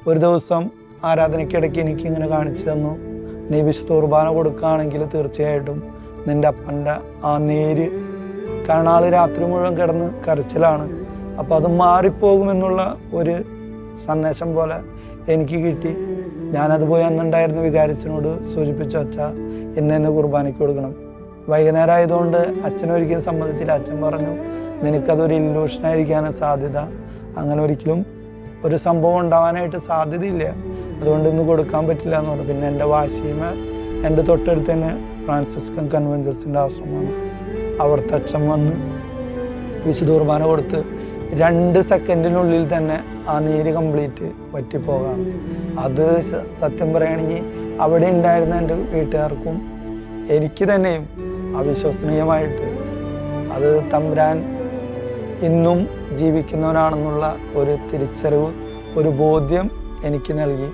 ഒരു ദിവസം ആരാധനയ്ക്കിടയ്ക്ക് എനിക്കിങ്ങനെ കാണിച്ചു തന്നു, നീ വിശുദ്ധ കുർബാന കൊടുക്കുകയാണെങ്കിൽ തീർച്ചയായിട്ടും നിൻ്റെ അപ്പൻ്റെ ആ നേര്, കാരണം ആൾ രാത്രി മുഴുവൻ കിടന്ന് കരച്ചിലാണ്, അപ്പോൾ അത് മാറിപ്പോകുമെന്നുള്ള ഒരു സന്ദേശം പോലെ എനിക്ക് കിട്ടി. ഞാനത് പോയി അന്നുണ്ടായിരുന്ന വികാരിച്ചനോട് സൂചിപ്പിച്ചു, അച്ഛാ ഇന്ന് എന്നെ കുർബാനയ്ക്ക് കൊടുക്കണം. വൈകുന്നേരം ആയതുകൊണ്ട് അച്ഛനൊരിക്കലും സമ്മതിച്ചില്ല. അച്ഛൻ പറഞ്ഞു, നിനക്കതൊരു ഇല്യൂഷനായിരിക്കാനാണ് സാധ്യത, അങ്ങനെ ഒരിക്കലും ഒരു സംഭവം ഉണ്ടാവാനായിട്ട് സാധ്യതയില്ല, അതുകൊണ്ട് ഇന്ന് കൊടുക്കാൻ പറ്റില്ല എന്ന് പറഞ്ഞു. പിന്നെ എൻ്റെ വാശിമ എൻ്റെ തൊട്ടടുത്ത് തന്നെ ഫ്രാൻസിസ്കൻ കൺവെൻജൻസിൻ്റെ ആശ്രമമാണ്. അവിടുത്തെ അച്ഛൻ വന്ന് വിശുദ്ധ കുർബാന കൊടുത്ത് 2 സെക്കൻഡിനുള്ളിൽ തന്നെ ആ നീര് കംപ്ലീറ്റ് വറ്റിപ്പോകാണ്. അത് സത്യം പറയുകയാണെങ്കിൽ അവിടെ ഉണ്ടായിരുന്ന എൻ്റെ വീട്ടുകാർക്കും എനിക്ക് തന്നെയും അവിശ്വസനീയമായിട്ട് അത് തമ്പുരാൻ ഇന്നും ജീവിക്കുന്നവനാണെന്നുള്ള ഒരു തിരിച്ചറിവ്, ഒരു ബോധ്യം എനിക്ക് നൽകി.